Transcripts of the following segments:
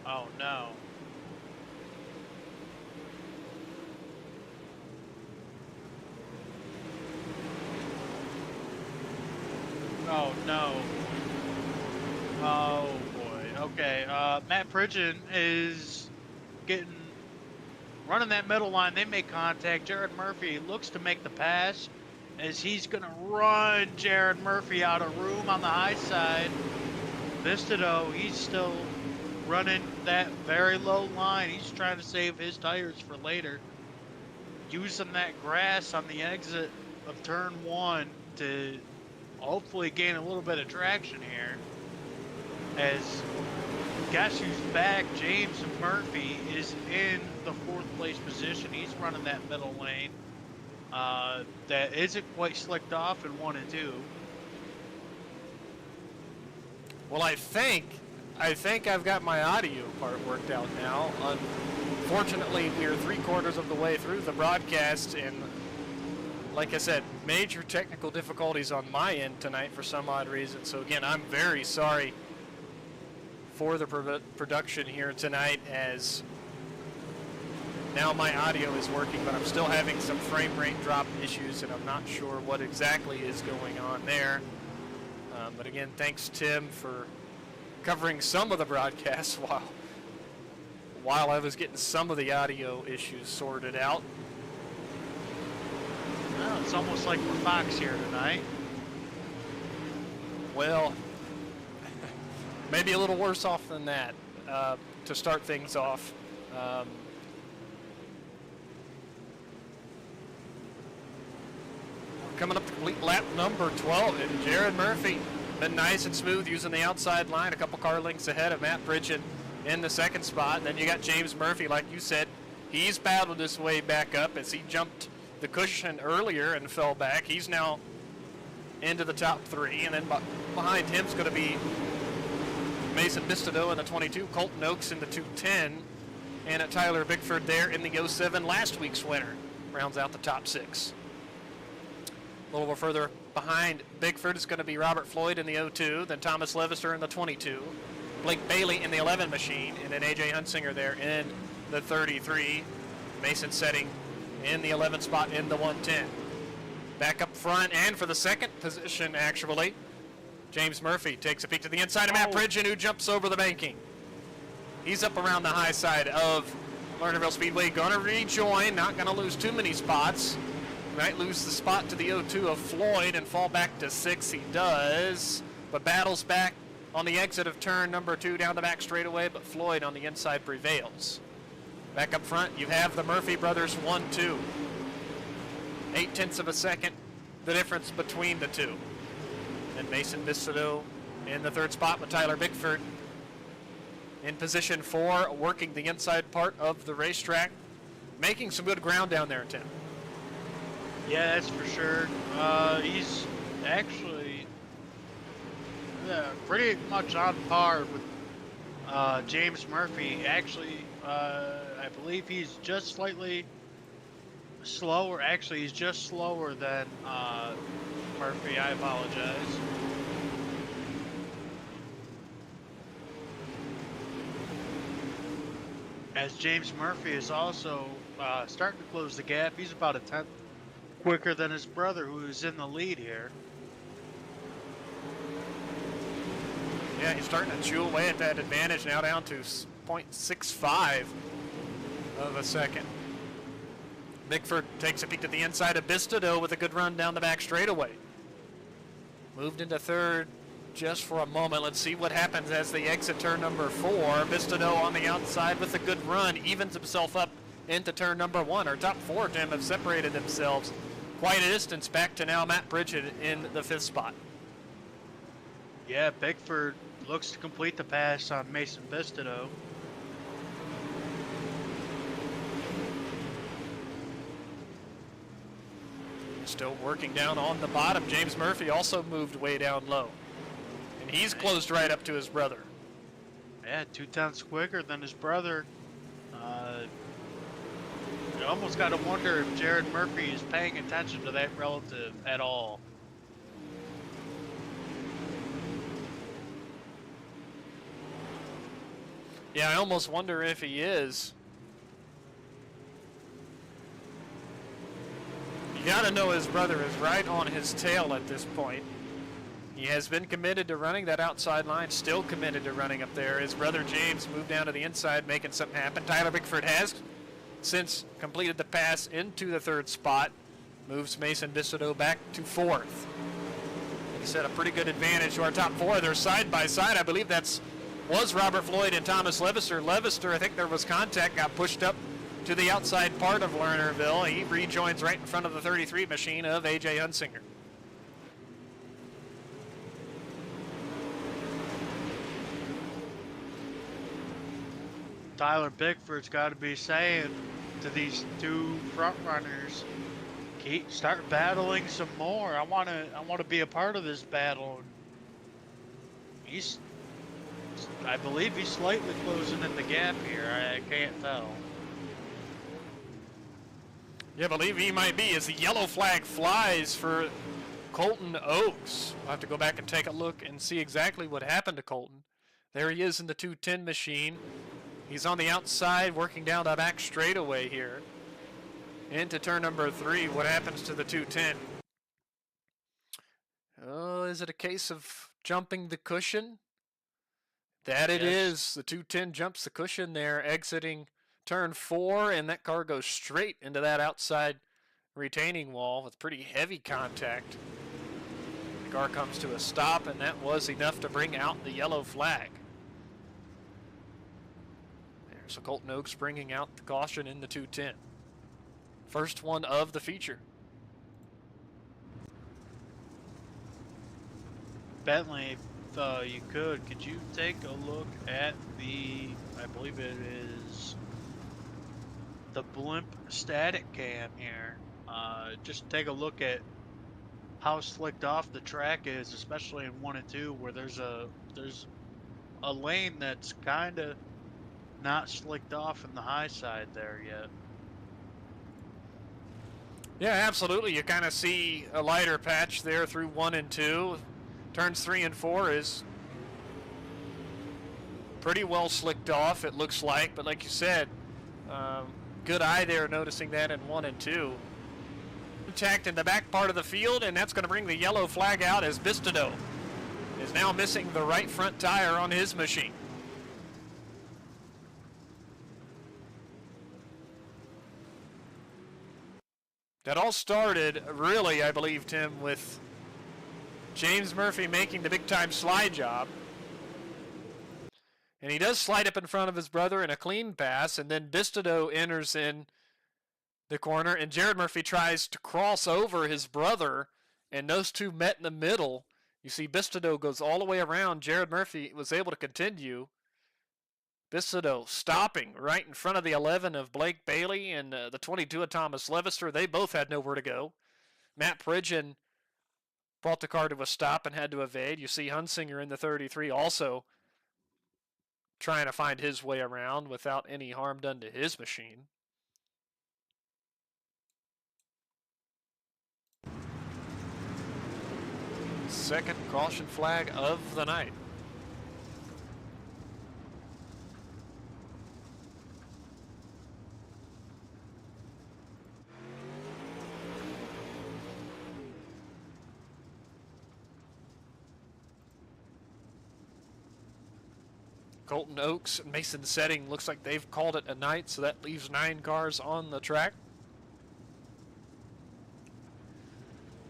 Oh no. Oh no. Oh boy. Okay. Matt Pridgeon is getting running that middle line. They make contact. Jared Murphy looks to make the pass as he's gonna run Jared Murphy out of room on the high side. Vistato, he's still running that very low line. He's trying to save his tires for later. Using that grass on the exit of turn 1 to hopefully gain a little bit of traction here. As guess who's back? James Murphy is in the 4th place position. He's running that middle lane that isn't quite slicked off in 1 and 2. Well, I think I've got my audio part worked out now. Unfortunately, we are 3/4 of the way through the broadcast, and like I said, major technical difficulties on my end tonight for some odd reason. So again, I'm very sorry for the production here tonight, as now my audio is working, but I'm still having some frame rate drop issues, and I'm not sure what exactly is going on there. But again, thanks Tim for covering some of the broadcast while I was getting some of the audio issues sorted out. Well, it's almost like we're Fox here tonight. Well, maybe a little worse off than that to start things off. Coming up to complete lap number 12, and Jared Murphy been nice and smooth using the outside line, a couple car lengths ahead of Matt Pridgeon in the 2nd spot. And then you got James Murphy, like you said, he's battled his way back up as he jumped the cushion earlier and fell back. He's now into the top 3, and then behind him's going to be Mason Bistodeau in the 22, Colton Oakes in the 210, and Tyler Bickford there in the 07, last week's winner, rounds out the top 6. A little more further behind Bickford is going to be Robert Floyd in the 02, then Thomas Levister in the 22, Blake Bailey in the 11 machine, and then AJ Hunsinger there in the 33. Mason setting in the 11th spot in the 110. Back up front, and for the 2nd position, actually, James Murphy takes a peek to the inside of Matt Pridgeon, who jumps over the banking. He's up around the high side of Lernerville Speedway. Going to rejoin, not going to lose too many spots. Might lose the spot to the 02 of Floyd and fall back to 6. He does, but battles back on the exit of turn number 2 down the back straightaway, but Floyd on the inside prevails. Back up front, you have the Murphy brothers 1-2. 0.8 of a second, the difference between the two. And Mason Bistodeau in the 3rd spot with Tyler Bickford in position 4, working the inside part of the racetrack, making some good ground down there, Tim. Yeah, that's for sure. He's actually pretty much on par with James Murphy. Actually, I believe he's just slightly slower. Actually, he's just slower than Murphy. I apologize. As James Murphy is also starting to close the gap. He's about a 10th quicker than his brother, who is in the lead here. Yeah, he's starting to chew away at that advantage, now down to 0.65 of a second. Bickford takes a peek to the inside of Bistodeau with a good run down the back straightaway. Moved into 3rd just for a moment. Let's see what happens as they exit turn number 4. Bistodeau on the outside with a good run, evens himself up into turn number 1. Our top 4, Tim, have separated themselves quite a distance back to now Matt Pridgeon in the 5th spot. Yeah, Bickford looks to complete the pass on Mason Bistodeau. Still working down on the bottom. James Murphy also moved way down low, and he's closed right up to his brother. Yeah, 0.2 quicker than his brother. You almost got to wonder if Jared Murphy is paying attention to that relative at all. Yeah, I almost wonder if he is. You gotta know his brother is right on his tail at this point. He has been committed to running that outside line, still committed to running up there. His brother James moved down to the inside, making something happen. Tyler Bickford has since completed the pass into the third spot. Moves Mason Bissido back to fourth. He set a pretty good advantage to our top four. They're side by side. I believe was Robert Floyd and Thomas Levister. Levister, I think there was contact, got pushed up to the outside part of Lernerville. He rejoins right in front of the 33 machine of A.J. Hunsinger. Tyler Bickford's got to be saying to these two front runners, start battling some more. I want to be a part of this battle. I believe he's slightly closing in the gap here. I can't tell. Yeah, I believe he might be as the yellow flag flies for Colton Oaks. We'll have to go back and take a look and see exactly what happened to Colton. There he is in the 210 machine. He's on the outside working down the back straightaway here. Into turn number 3. What happens to the 210? Oh, is it a case of jumping the cushion? That it is. The 210 jumps the cushion there, exiting turn 4, and that car goes straight into that outside retaining wall with pretty heavy contact. The car comes to a stop, and that was enough to bring out the yellow flag. So Colton Oaks bringing out the caution in the 210. First one of the feature. Bentley, if you could you take a look at I believe it is the blimp static cam here. Just take a look at how slicked off the track is, especially in 1 and 2, where there's a lane that's kind of not slicked off in the high side there yet. Yeah, absolutely. You kind of see a lighter patch there through 1 and 2. Turns 3 and 4 is pretty well slicked off, it looks like. But like you said, good eye there noticing that in 1 and 2. Contact in the back part of the field, and that's going to bring the yellow flag out as Bistido is now missing the right front tire on his machine. That all started, really, I believe, Tim, with James Murphy making the big-time slide job. And he does slide up in front of his brother in a clean pass, and then Bistido enters in the corner, and Jared Murphy tries to cross over his brother, and those two met in the middle. You see Bistido goes all the way around. Jared Murphy was able to continue. Bistido stopping right in front of the 11 of Blake Bailey and the 22 of Thomas Levister. They both had nowhere to go. Matt Pridgeon brought the car to a stop and had to evade. You see Hunsinger in the 33 also trying to find his way around without any harm done to his machine. Second caution flag of the night. Colton Oaks and Mason Setting looks like they've called it a night, so that leaves 9 cars on the track.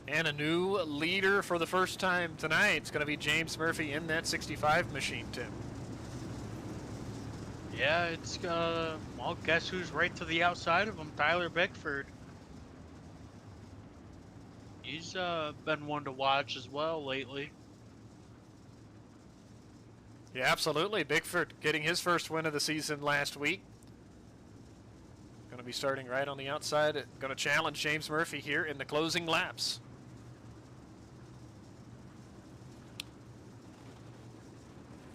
And a new leader for the first time tonight. It's going to be James Murphy in that 65 machine, Tim. Yeah, it's, well, guess who's right to the outside of him? Tyler Bickford. He's been one to watch as well lately. Yeah, absolutely. Bickford getting his first win of the season last week. Going to be starting right on the outside. Going to challenge James Murphy here in the closing laps.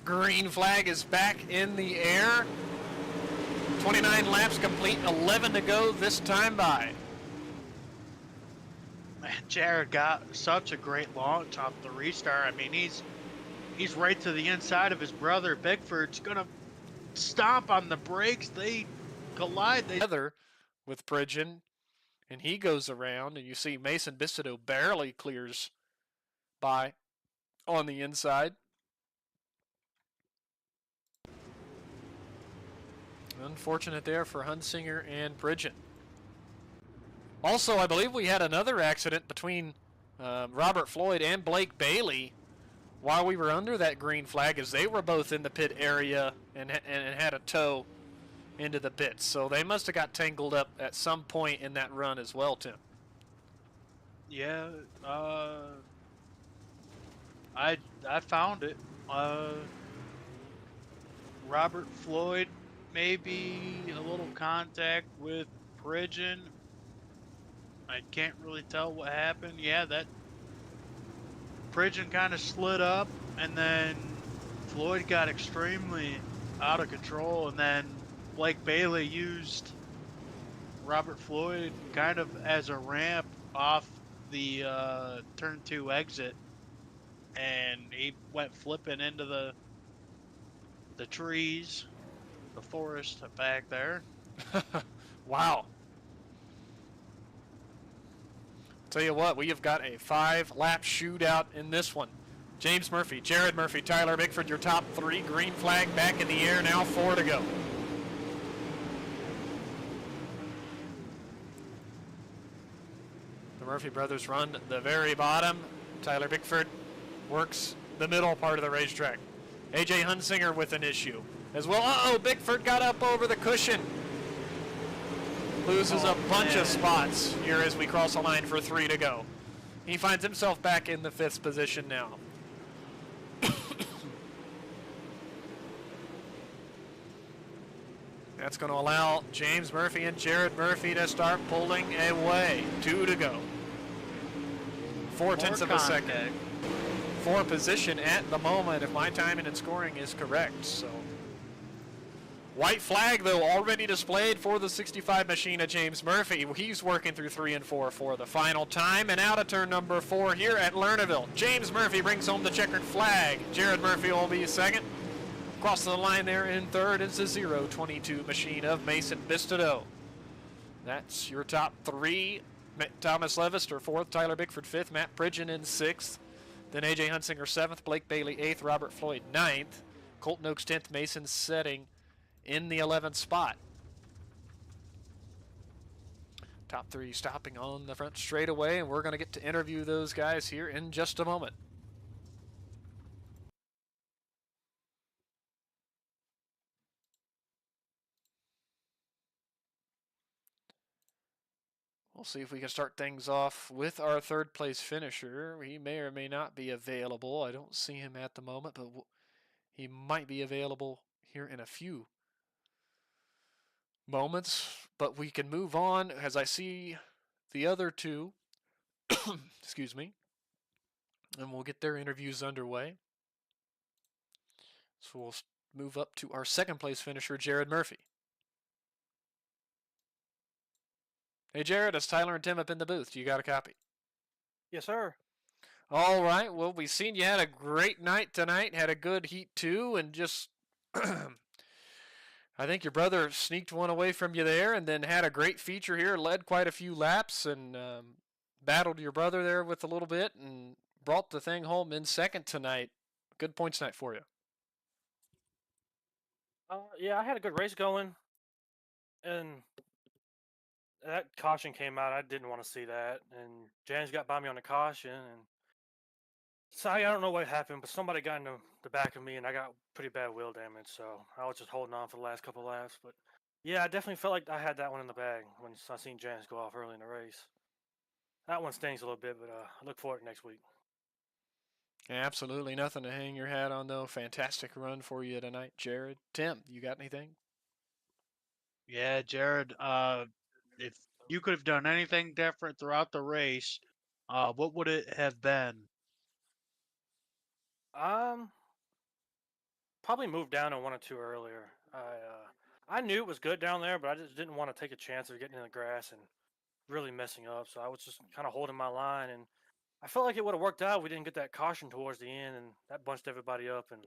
Green flag is back in the air. 29 laps complete, 11 to go this time by. Man, Jared got such a great launch off the restart. I mean, he's right to the inside of his brother. Bickford's gonna stomp on the brakes. They collide. They Together with Pridgeon, and he goes around, and you see Mason Bistodeau barely clears by on the inside. Unfortunate there for Hunsinger and Pridgeon. Also, I believe we had another accident between Robert Floyd and Blake Bailey while we were under that green flag, as they were both in the pit area and had a tow into the pits. So they must have got tangled up at some point in that run as well, Tim. yeah. I found it. Robert Floyd, maybe a little contact with Pridgeon. I can't really tell what happened. Yeah, that Pridgeon kind of slid up, and then Floyd got extremely out of control, and then Blake Bailey used Robert Floyd kind of as a ramp off the turn 2 exit, and he went flipping into the trees, the forest back there. Wow. Tell you what, we have got a 5-lap shootout in this one. James Murphy, Jared Murphy, Tyler Bickford, your top 3. Green flag back in the air, now 4 to go. The Murphy brothers run the very bottom. Tyler Bickford works the middle part of the racetrack. AJ Hunsinger with an issue as well. Uh-oh, Bickford got up over the cushion. Loses a bunch of spots here as we cross the line for 3 to go. He finds himself back in the 5th position now. That's going to allow James Murphy and Jared Murphy to start pulling away. 2 to go. 4/10 of a second. For position at the moment, if my timing and scoring is correct. So, white flag, though, already displayed for the 65 machine of James Murphy. He's working through 3 and 4 for the final time, and out of turn number 4 here at Lernerville. James Murphy brings home the checkered flag. Jared Murphy will be second. Across the line there in third is the 022 machine of Mason Bistodeau. That's your top 3. Thomas Levister 4th, Tyler Bickford 5th, Matt Pridgeon in 6th. Then A.J. Hunsinger 7th, Blake Bailey 8th, Robert Floyd 9th, Colton Oaks 10th, Mason setting in the 11th spot. Top 3 stopping on the front straightaway, and we're going to get to interview those guys here in just a moment. We'll see if we can start things off with our 3rd place finisher. He may or may not be available. I don't see him at the moment, but he might be available here in a few moments. But we can move on as I see the other 2. Excuse me. And we'll get their interviews underway. So we'll move up to our 2nd place finisher, Jared Murphy. Hey, Jared, it's Tyler and Tim up in the booth. You got a copy? Yes, sir. All right. Well, we've seen you had a great night tonight. Had a good heat, too, and just I think your brother sneaked one away from you there and then had a great feature here, led quite a few laps and battled your brother there with a little bit and brought the thing home in 2nd tonight. Good points night for you. Yeah, I had a good race going, and that caution came out. I didn't want to see that, and James got by me on the caution, and so I don't know what happened, but somebody got in the back of me, and I got pretty bad wheel damage, so I was just holding on for the last couple laps. But yeah, I definitely felt like I had that one in the bag when I seen James go off early in the race. That one stings a little bit, but I look forward to next week. Absolutely nothing to hang your hat on, though. Fantastic run for you tonight, Jared. Tim, you got anything? Yeah, Jared, if you could have done anything different throughout the race, what would it have been? Probably moved down to 1 or 2 earlier. I knew it was good down there, but I just didn't want to take a chance of getting in the grass and really messing up. So I was just kind of holding my line, and I felt like it would have worked out. We didn't get that caution towards the end, and that bunched everybody up, and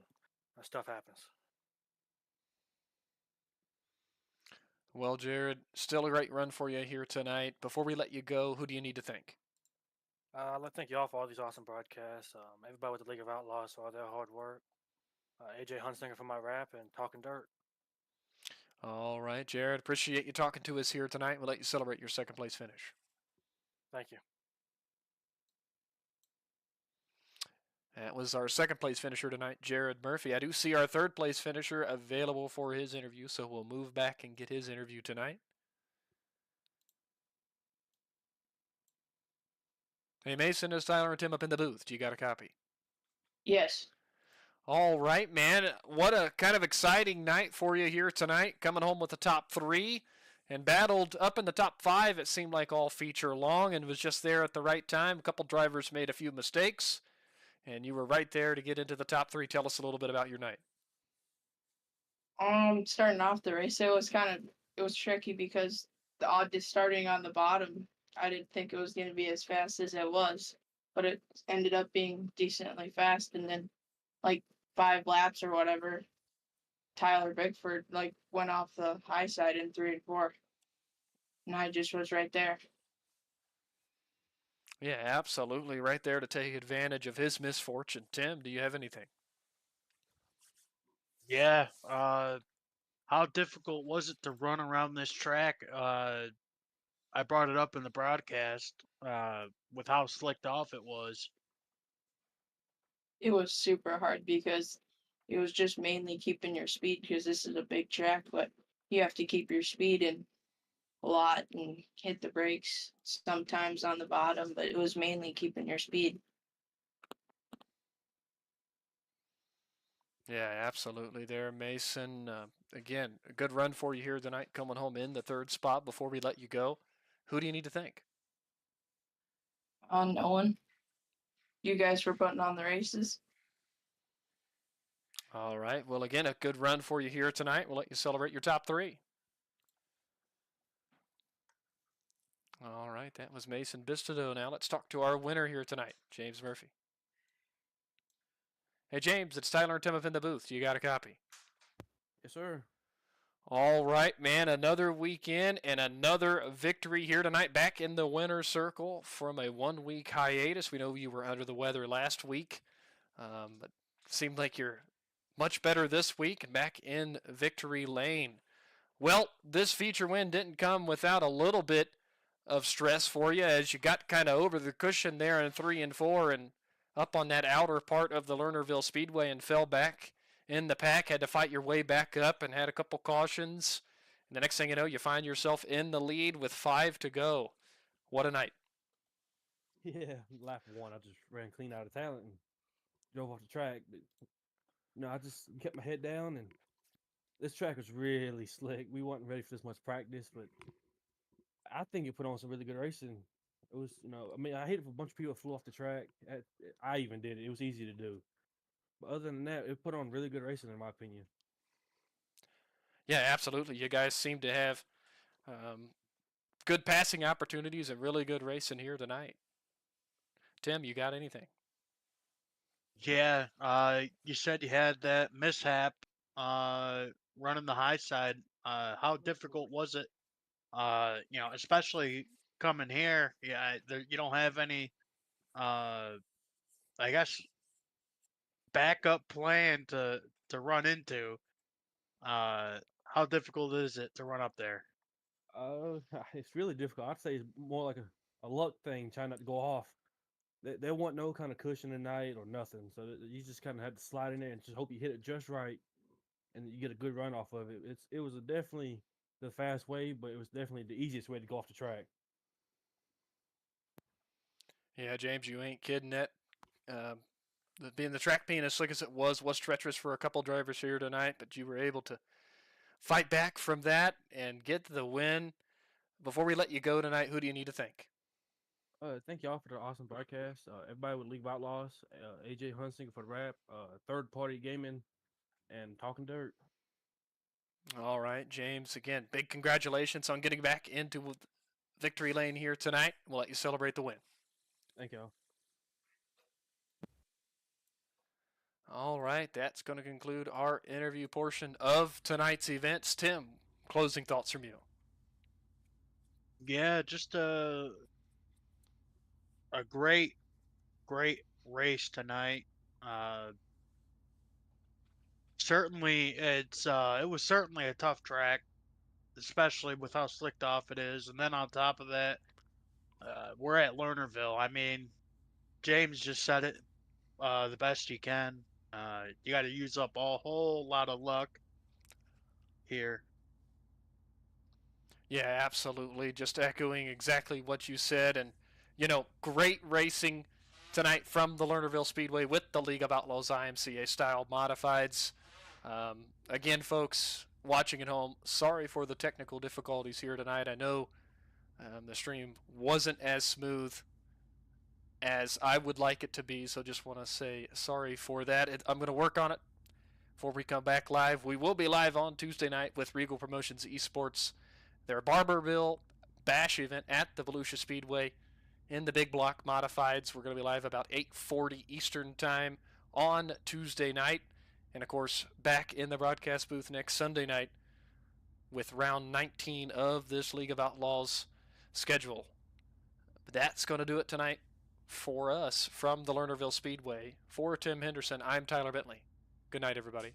stuff happens. Well, Jared, still a great run for you here tonight. Before we let you go, who do you need to thank? I'd like to thank y'all for all these awesome broadcasts. Everybody with the League of Outlaws for all their hard work. AJ Hunsinger for my rap and Talking Dirt. All right, Jared, appreciate you talking to us here tonight. We'll let you celebrate your second place finish. Thank you. That was our second place finisher tonight, Jared Murphy. I do see our third place finisher available for his interview, so we'll move back and get his interview tonight. Hey, Mason, is Tyler and Tim up in the booth? Do you got a copy? Yes. All right, man. What a kind of exciting night for you here tonight. Coming home with the top 3 and battled up in the top 5, it seemed like all feature long, and was just there at the right time. A couple drivers made a few mistakes, and you were right there to get into the top 3. Tell us a little bit about your night. Starting off the race, it was tricky because the odd is starting on the bottom. I didn't think it was going to be as fast as it was, but it ended up being decently fast. And then, like 5 laps or whatever, Tyler Bickford went off the high side in 3 and 4, and I just was right there. Yeah, absolutely, right there to take advantage of his misfortune. Tim, do you have anything? Yeah. How difficult was it to run around this track? I brought it up in the broadcast with how slicked off it was. It was super hard because it was just mainly keeping your speed because this is a big track, but you have to keep your speed in a lot and hit the brakes sometimes on the bottom, but it was mainly keeping your speed. Yeah, absolutely there, Mason. Again, a good run for you here tonight, coming home in the 3rd spot. Before we let you go, who do you need to thank? No one. You guys for putting on the races. All right. Well, again, a good run for you here tonight. We'll let you celebrate your top 3. All right. That was Mason Bistodeau. Now let's talk to our winner here tonight, James Murphy. Hey, James, it's Tyler and Tim up in the booth. You got a copy? Yes, sir. All right, man. Another weekend and another victory here tonight. Back in the winner's circle from a 1-week hiatus. We know you were under the weather last week, but seemed like you're much better this week and back in victory lane. Well, this feature win didn't come without a little bit of stress for you as you got kind of over the cushion there in 3 and 4 and up on that outer part of the Lernerville Speedway and fell back in the pack, had to fight your way back up and had a couple cautions. And the next thing you know, you find yourself in the lead with 5 to go. What a night. Yeah, lap 1, I just ran clean out of talent and drove off the track. But, I just kept my head down, and this track was really slick. We weren't ready for this much practice, but I think it put on some really good racing. It was, I hate if a bunch of people flew off the track. I even did it. It was easy to do. But other than that, it put on really good racing, in my opinion. Yeah, absolutely. You guys seem to have good passing opportunities and really good racing here tonight. Tim, you got anything? Yeah, you said you had that mishap running the high side. How difficult was it? Especially coming here. Yeah, you don't have any, I guess, backup plan to run into. How difficult is it to run up there? It's really difficult. I'd say it's more like a luck thing, trying not to go off. There wasn't no kind of cushion tonight or nothing, so you just kind of had to slide in there and just hope you hit it just right, and you get a good run off of it. It was definitely the fast way, but it was definitely the easiest way to go off the track. Yeah, James, you ain't kidding that. The track being as slick as it was treacherous for a couple drivers here tonight, but you were able to fight back from that and get the win. Before we let you go tonight, who do you need to thank? Thank y'all for the awesome broadcast. Everybody with League of Outlaws, AJ Hunsinger for the rap, Third Party Gaming, and Talking Dirt. All right, James, again, big congratulations on getting back into victory lane here tonight. We'll let you celebrate the win. Thank y'all. All right, that's going to conclude our interview portion of tonight's events. Tim, closing thoughts from you. Yeah, just a great race tonight. Uh, certainly, it was certainly a tough track, especially with how slicked off it is. And then on top of that, we're at Lernerville. I mean, James just said it the best you can. You got to use up a whole lot of luck here. Yeah, absolutely. Just echoing exactly what you said. And, great racing tonight from the Lernerville Speedway with the League of Outlaws IMCA style modifieds. Again, folks watching at home, sorry for the technical difficulties here tonight. I know the stream wasn't as smooth as I would like it to be, so just want to say sorry for that. I'm going to work on it before we come back live. We will be live on Tuesday night with Regal Promotions Esports, their Barberville Bash event at the Volusia Speedway in the big block modifieds. We're going to be live about 8:40 Eastern time on Tuesday night. And of course, back in the broadcast booth next Sunday night with round 19 of this League of Outlaws schedule. That's going to do it tonight for us from the Lernerville Speedway. For Tim Henderson, I'm Tyler Bentley. Good night, everybody.